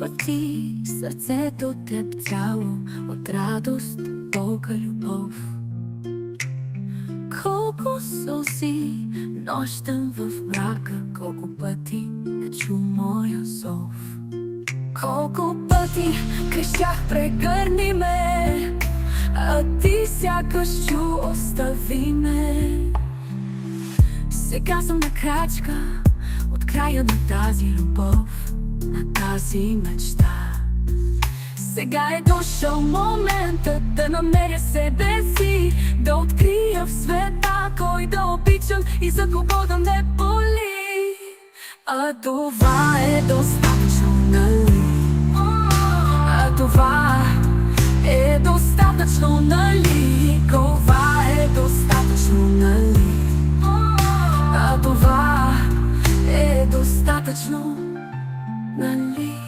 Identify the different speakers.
Speaker 1: пъти сърцето трептяло от радост, болка, любов. Колко сълзи нощем в мрака, колко пъти не чу моя зов. Колко пъти крещях: прегърни ме, а ти сякаш чу: остави ме. Сега съм на крачка от края на тази любов, на тази мечта. Сега е дошъл моментът да намеря себе си, да открия в света кой да обичам и за кого да не боли. А това е достатъчно, нали? А това е достатъчно, нали? Това е достатъчно, нали? А това е достатъчно, нали?